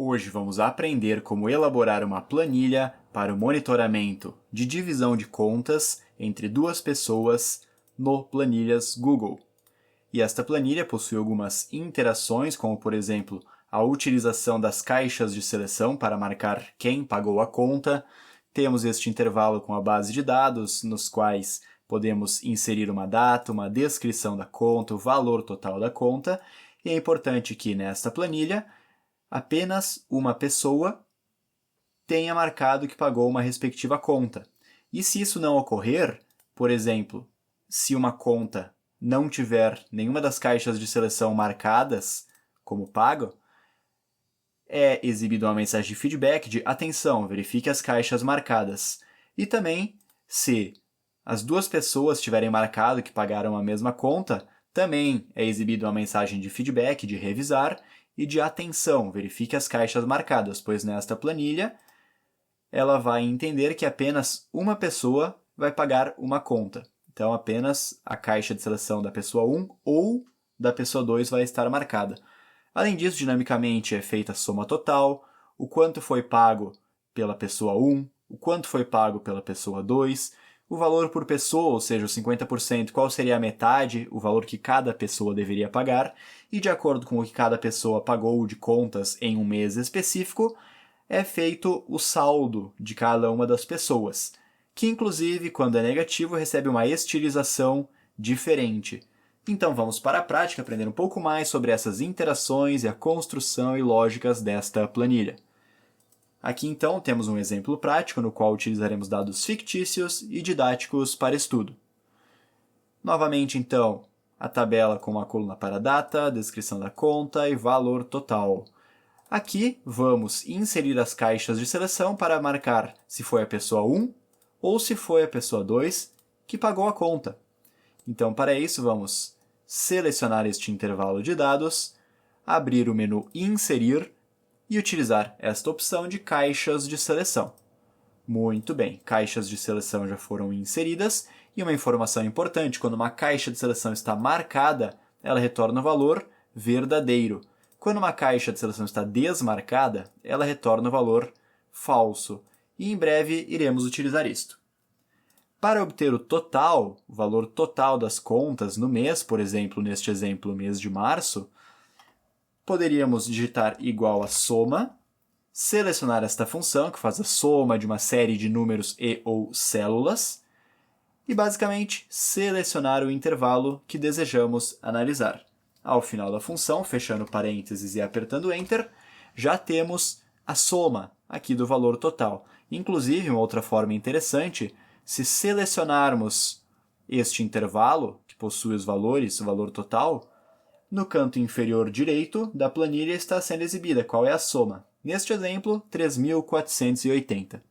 Hoje vamos aprender como elaborar uma planilha para o monitoramento de divisão de contas entre duas pessoas no Planilhas Google. E esta planilha possui algumas interações, como por exemplo, a utilização das caixas de seleção para marcar quem pagou a conta. Temos este intervalo com a base de dados, nos quais podemos inserir uma data, uma descrição da conta, o valor total da conta. E é importante que nesta planilha apenas uma pessoa tenha marcado que pagou uma respectiva conta. E se isso não ocorrer, por exemplo, se uma conta não tiver nenhuma das caixas de seleção marcadas como pago, é exibida uma mensagem de feedback de atenção, verifique as caixas marcadas. E também, se as duas pessoas tiverem marcado que pagaram a mesma conta, também é exibida uma mensagem de feedback de revisar e de atenção, verifique as caixas marcadas, pois nesta planilha ela vai entender que apenas uma pessoa vai pagar uma conta. Então, apenas a caixa de seleção da pessoa 1 ou da pessoa 2 vai estar marcada. Além disso, dinamicamente é feita a soma total, o quanto foi pago pela pessoa 1, o quanto foi pago pela pessoa 2, o valor por pessoa, ou seja, os 50%, qual seria a metade, o valor que cada pessoa deveria pagar, e de acordo com o que cada pessoa pagou de contas em um mês específico, é feito o saldo de cada uma das pessoas, que inclusive, quando é negativo, recebe uma estilização diferente. Então vamos para a prática aprender um pouco mais sobre essas interações e a construção e lógicas desta planilha. Aqui então temos um exemplo prático no qual utilizaremos dados fictícios e didáticos para estudo. Novamente então, a tabela com uma coluna para data, descrição da conta e valor total. Aqui vamos inserir as caixas de seleção para marcar se foi a pessoa 1 ou se foi a pessoa 2 que pagou a conta. Então, para isso, vamos selecionar este intervalo de dados, abrir o menu Inserir e utilizar esta opção de caixas de seleção. Muito bem, caixas de seleção já foram inseridas e uma informação importante, quando uma caixa de seleção está marcada, ela retorna o valor verdadeiro. Quando uma caixa de seleção está desmarcada, ela retorna o valor falso. E em breve iremos utilizar isto. Para obter o total, o valor total das contas no mês, por exemplo, neste exemplo, mês de março, poderíamos digitar igual a soma, selecionar esta função, que faz a soma de uma série de números e ou células, e basicamente selecionar o intervalo que desejamos analisar. Ao final da função, fechando parênteses e apertando Enter, já temos a soma aqui do valor total. Inclusive, uma outra forma interessante, se selecionarmos este intervalo, que possui os valores, o valor total, no canto inferior direito da planilha está sendo exibida qual é a soma. Neste exemplo, 3.480.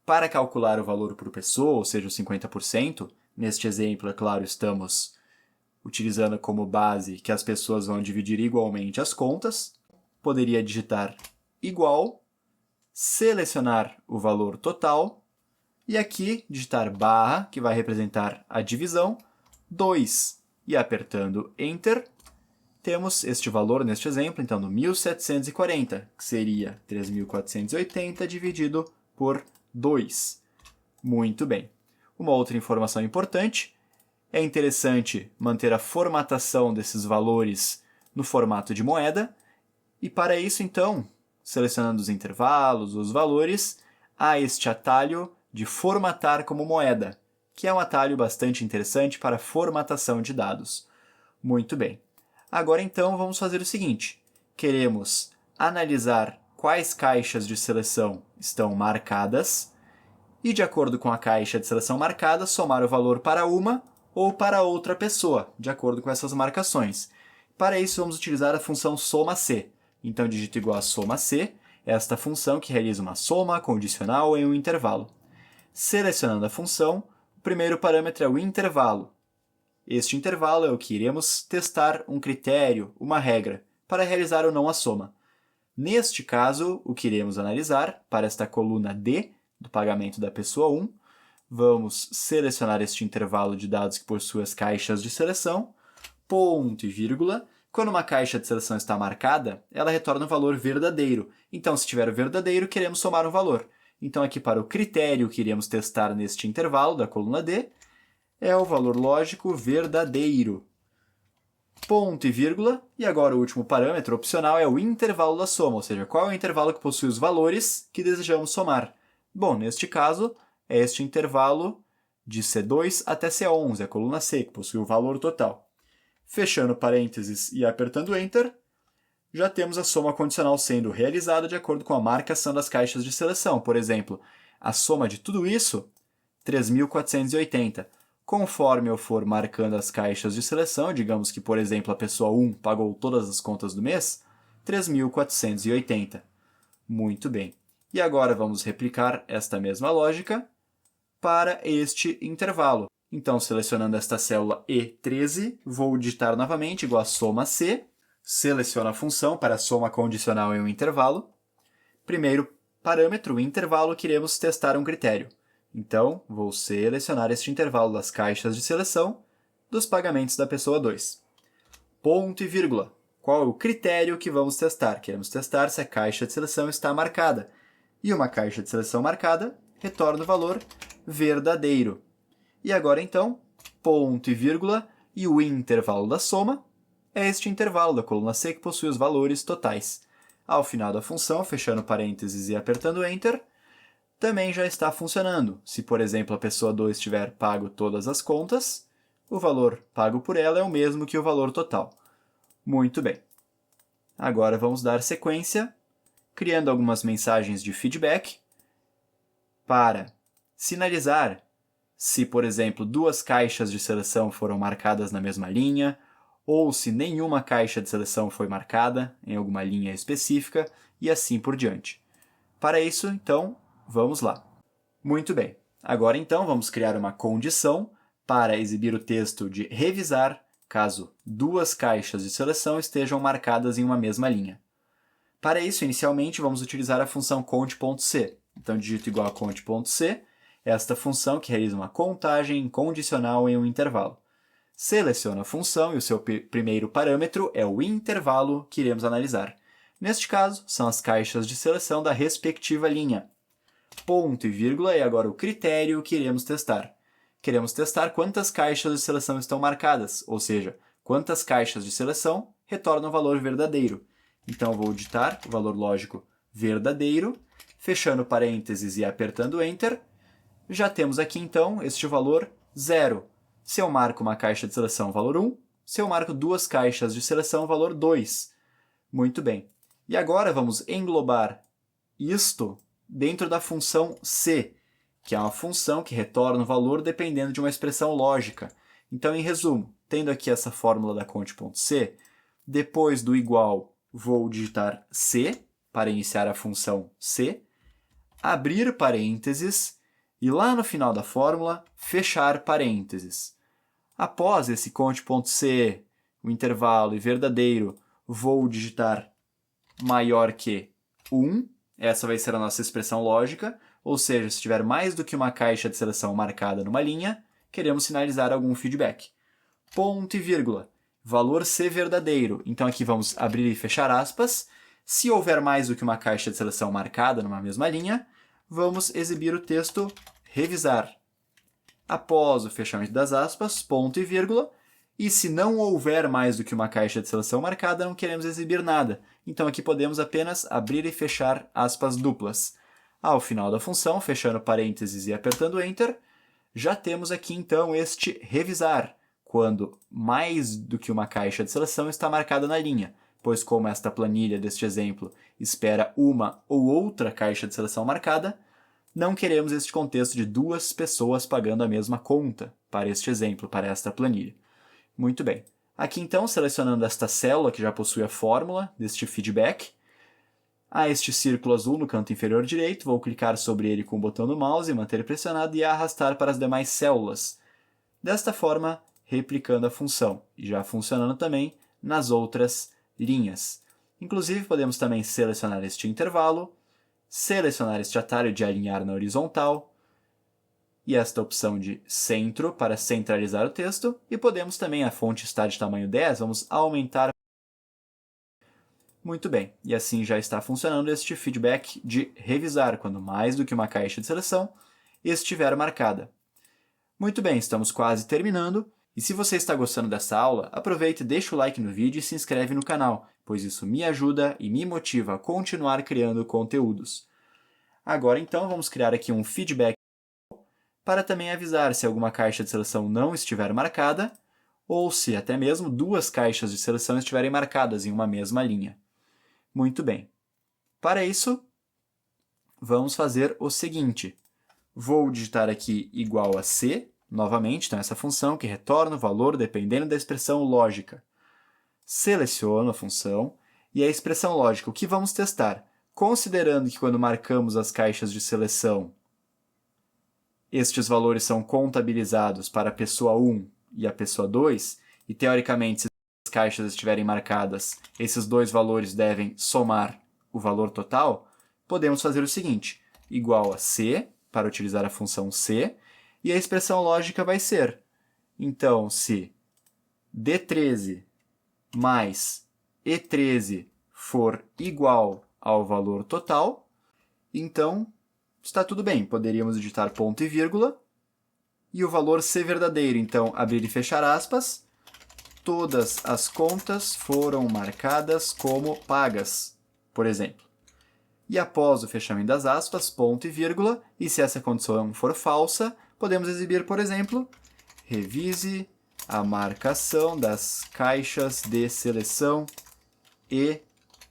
Para calcular o valor por pessoa, ou seja, os 50%, neste exemplo, é claro, estamos utilizando como base que as pessoas vão dividir igualmente as contas. Poderia digitar igual, selecionar o valor total, e aqui digitar barra, que vai representar a divisão, 2. E apertando Enter, temos este valor neste exemplo, então, no 1.740, que seria 3.480 dividido por 2. Muito bem. Uma outra informação importante, é interessante manter a formatação desses valores no formato de moeda, e para isso, então, selecionando os intervalos, os valores, há este atalho de formatar como moeda, que é um atalho bastante interessante para formatação de dados. Muito bem. Agora, então, vamos fazer o seguinte. Queremos analisar quais caixas de seleção estão marcadas e, de acordo com a caixa de seleção marcada, somar o valor para uma ou para outra pessoa, de acordo com essas marcações. Para isso, vamos utilizar a função soma-c. Então, digito igual a soma-c, esta função que realiza uma soma condicional em um intervalo. Selecionando a função, o primeiro parâmetro é o intervalo. Este intervalo é o que iremos testar um critério, uma regra, para realizar ou não a soma. Neste caso, o que iremos analisar, para esta coluna D, do pagamento da pessoa 1, vamos selecionar este intervalo de dados que possui as caixas de seleção, ponto e vírgula, Quando uma caixa de seleção está marcada, ela retorna um valor verdadeiro. Então, se tiver o verdadeiro, queremos somar um valor. Então, aqui para o critério que iremos testar neste intervalo da coluna D, é o valor lógico verdadeiro. Ponto e vírgula, e agora o último parâmetro opcional é o intervalo da soma, ou seja, qual é o intervalo que possui os valores que desejamos somar. Bom, neste caso, é este intervalo de C2 até C11, a coluna C, que possui o valor total. Fechando parênteses e apertando Enter, já temos a soma condicional sendo realizada de acordo com a marcação das caixas de seleção. Por exemplo, a soma de tudo isso, 3.480. Conforme eu for marcando as caixas de seleção, digamos que, por exemplo, a pessoa 1 pagou todas as contas do mês, 3.480. Muito bem. E agora vamos replicar esta mesma lógica para este intervalo. Então, selecionando esta célula E13, vou digitar novamente igual a soma C, seleciono a função para a soma condicional em um intervalo. Primeiro parâmetro, o intervalo, que iremos testar um critério. Então, vou selecionar este intervalo das caixas de seleção dos pagamentos da pessoa 2. Ponto e vírgula. Qual é o critério que vamos testar? Queremos testar se a caixa de seleção está marcada. E uma caixa de seleção marcada retorna o valor verdadeiro. E agora, então, ponto e vírgula, e o intervalo da soma é este intervalo da coluna C que possui os valores totais. Ao final da função, fechando parênteses e apertando Enter, também já está funcionando. Se, por exemplo, a pessoa 2 tiver pago todas as contas, o valor pago por ela é o mesmo que o valor total. Muito bem. Agora vamos dar sequência, criando algumas mensagens de feedback para sinalizar se, por exemplo, duas caixas de seleção foram marcadas na mesma linha, ou se nenhuma caixa de seleção foi marcada em alguma linha específica, e assim por diante. Para isso, então, vamos lá. Muito bem. Agora, então, vamos criar uma condição para exibir o texto de revisar caso duas caixas de seleção estejam marcadas em uma mesma linha. Para isso, inicialmente, vamos utilizar a função cont.c. Então, digito igual a cont.c, esta função que realiza uma contagem condicional em um intervalo. Seleciono a função e o seu primeiro parâmetro é o intervalo que iremos analisar. Neste caso, são as caixas de seleção da respectiva linha. Ponto e vírgula é agora o critério que iremos testar. Queremos testar quantas caixas de seleção estão marcadas, ou seja, quantas caixas de seleção retornam o valor verdadeiro. Então, vou digitar o valor lógico verdadeiro, fechando parênteses e apertando Enter. Já temos aqui, então, este valor 0. Se eu marco uma caixa de seleção, valor 1. Se eu marco duas caixas de seleção, valor 2. Muito bem. E agora vamos englobar isto dentro da função C, que é uma função que retorna o valor dependendo de uma expressão lógica. Então, em resumo, tendo aqui essa fórmula da cont.c, depois do igual, vou digitar C para iniciar a função C, abrir parênteses, e lá no final da fórmula, fechar parênteses. Após esse cont.c, o intervalo e verdadeiro, vou digitar maior que 1. Essa vai ser a nossa expressão lógica, ou seja, se tiver mais do que uma caixa de seleção marcada numa linha, queremos sinalizar algum feedback. Ponto e vírgula. Valor C verdadeiro. Então aqui vamos abrir e fechar aspas. Se houver mais do que uma caixa de seleção marcada numa mesma linha, vamos exibir o texto revisar. Após o fechamento das aspas, ponto e vírgula, e se não houver mais do que uma caixa de seleção marcada, não queremos exibir nada. Então aqui podemos apenas abrir e fechar aspas duplas. Ao final da função, fechando parênteses e apertando Enter, já temos aqui então este revisar, quando mais do que uma caixa de seleção está marcada na linha, pois como esta planilha deste exemplo espera uma ou outra caixa de seleção marcada, não queremos este contexto de duas pessoas pagando a mesma conta para este exemplo, para esta planilha. Muito bem. Aqui então, selecionando esta célula que já possui a fórmula deste feedback, há este círculo azul no canto inferior direito, vou clicar sobre ele com o botão do mouse, manter pressionado e arrastar para as demais células. Desta forma, replicando a função, e já funcionando também nas outras linhas. Inclusive, podemos também selecionar este intervalo, selecionar este atalho de alinhar na horizontal, e esta opção de centro para centralizar o texto, e podemos também, a fonte está de tamanho 10, vamos aumentar Muito bem, e assim já está funcionando este feedback de revisar quando mais do que uma caixa de seleção estiver marcada. Muito bem, estamos quase terminando. E se você está gostando dessa aula, aproveite e deixa o like no vídeo e se inscreve no canal, pois isso me ajuda e me motiva a continuar criando conteúdos. Agora então vamos criar aqui um feedback para também avisar se alguma caixa de seleção não estiver marcada ou se até mesmo duas caixas de seleção estiverem marcadas em uma mesma linha. Muito bem. Para isso, vamos fazer o seguinte. Vou digitar aqui igual a C, novamente, então essa função que retorna o valor dependendo da expressão lógica. Seleciono a função e a expressão lógica, o que vamos testar? Considerando que quando marcamos as caixas de seleção, estes valores são contabilizados para a pessoa 1 e a pessoa 2, e teoricamente, se as caixas estiverem marcadas, esses dois valores devem somar o valor total, podemos fazer o seguinte, igual a C, para utilizar a função C, e a expressão lógica vai ser, então, se D13 mais E13 for igual ao valor total, então está tudo bem, poderíamos digitar ponto e vírgula, e o valor ser verdadeiro, então abrir e fechar aspas, todas as contas foram marcadas como pagas, por exemplo. E após o fechamento das aspas, ponto e vírgula, e se essa condição for falsa, podemos exibir, por exemplo, revise a marcação das caixas de seleção e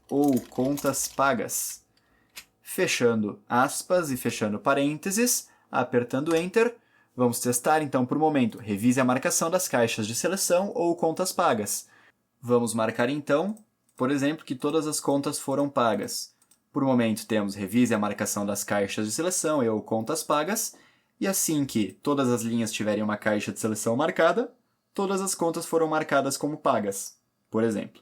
ou contas pagas. Fechando aspas e fechando parênteses, apertando Enter, vamos testar então por momento, revise a marcação das caixas de seleção ou contas pagas. Vamos marcar então, por exemplo, que todas as contas foram pagas. Por momento temos revise a marcação das caixas de seleção e ou contas pagas, e assim que todas as linhas tiverem uma caixa de seleção marcada, todas as contas foram marcadas como pagas, por exemplo.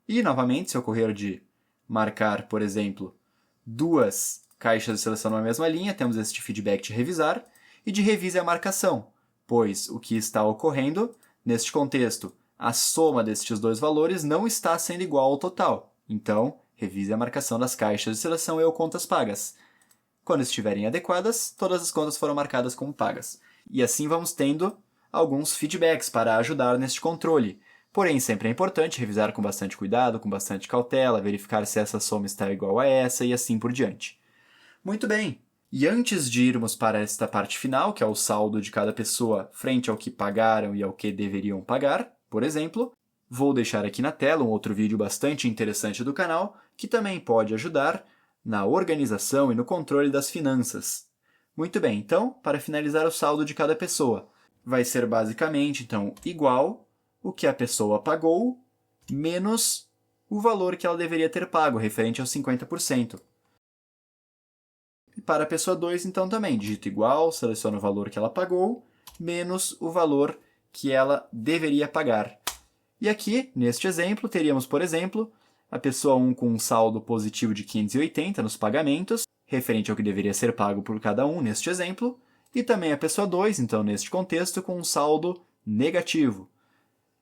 E, novamente, se ocorrer de marcar, por exemplo, duas caixas de seleção numa mesma linha, temos este feedback de revisar, e de revise a marcação, pois o que está ocorrendo, neste contexto, a soma destes dois valores não está sendo igual ao total. Então, revise a marcação das caixas de seleção e ou contas pagas. Quando estiverem adequadas, todas as contas foram marcadas como pagas. E assim vamos tendo alguns feedbacks para ajudar neste controle. Porém, sempre é importante revisar com bastante cuidado, com bastante cautela, verificar se essa soma está igual a essa e assim por diante. Muito bem! E antes de irmos para esta parte final, que é o saldo de cada pessoa frente ao que pagaram e ao que deveriam pagar, por exemplo, vou deixar aqui na tela um outro vídeo bastante interessante do canal, que também pode ajudar na organização e no controle das finanças. Muito bem, então, para finalizar o saldo de cada pessoa, vai ser basicamente, então, igual o que a pessoa pagou menos o valor que ela deveria ter pago, referente aos 50%. E para a pessoa 2, então, também, digito igual, seleciono o valor que ela pagou, menos o valor que ela deveria pagar. E aqui, neste exemplo, teríamos, por exemplo, a pessoa 1 com um saldo positivo de 580 nos pagamentos, referente ao que deveria ser pago por cada um neste exemplo, e também a pessoa 2, então, neste contexto, com um saldo negativo.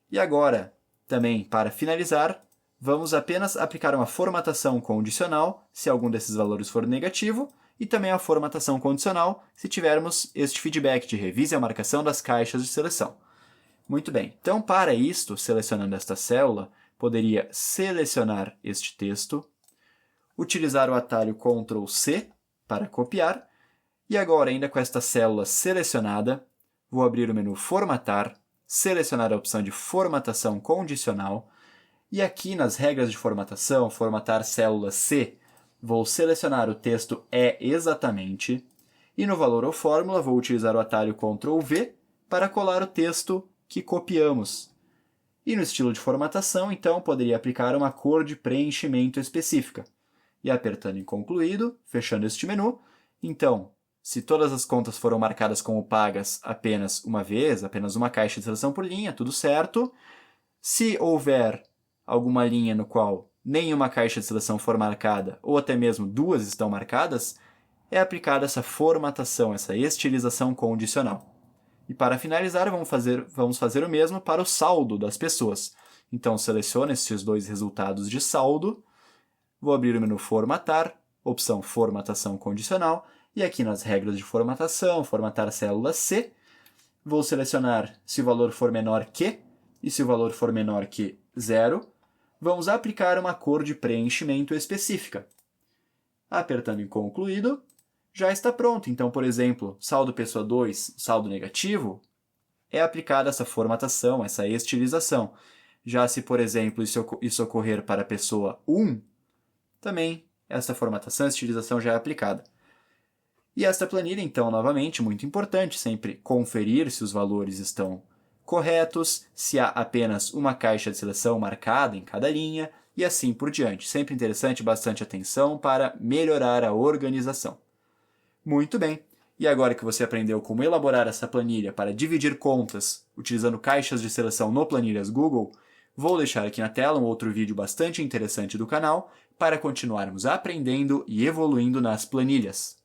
E agora, também, para finalizar, vamos apenas aplicar uma formatação condicional, se algum desses valores for negativo, e também a formatação condicional, se tivermos este feedback de revise a marcação das caixas de seleção. Muito bem, então para isto, selecionando esta célula, poderia selecionar este texto, utilizar o atalho Ctrl C para copiar, e agora, ainda com esta célula selecionada, vou abrir o menu Formatar, selecionar a opção de Formatação Condicional, e aqui nas regras de formatação, formatar célula C, vou selecionar o texto É exatamente, e no valor ou fórmula vou utilizar o atalho Ctrl V para colar o texto que copiamos. E no estilo de formatação, então, poderia aplicar uma cor de preenchimento específica. E apertando em concluído, fechando este menu, então, se todas as contas foram marcadas como pagas apenas uma vez, apenas uma caixa de seleção por linha, tudo certo. Se houver alguma linha no qual nenhuma caixa de seleção for marcada, ou até mesmo duas estão marcadas, é aplicada essa formatação, essa estilização condicional. E para finalizar, vamos fazer o mesmo para o saldo das pessoas. Então, seleciono esses dois resultados de saldo vou abrir o menu Formatar, opção Formatação Condicional, e aqui nas regras de formatação, formatar a célula C, vou selecionar se o valor for menor que, e se o valor for menor que 0, vamos aplicar uma cor de preenchimento específica. Apertando em concluído, já está pronto. Então, por exemplo, saldo pessoa 2, saldo negativo, é aplicada essa formatação, essa estilização. Já se, por exemplo, isso ocorrer para a pessoa 1, também essa formatação, estilização já é aplicada. E esta planilha, então, novamente, muito importante, sempre conferir se os valores estão corretos, se há apenas uma caixa de seleção marcada em cada linha, e assim por diante. Sempre interessante, bastante atenção para melhorar a organização. Muito bem! E agora que você aprendeu como elaborar essa planilha para dividir contas utilizando caixas de seleção no Planilhas Google, vou deixar aqui na tela um outro vídeo bastante interessante do canal para continuarmos aprendendo e evoluindo nas planilhas.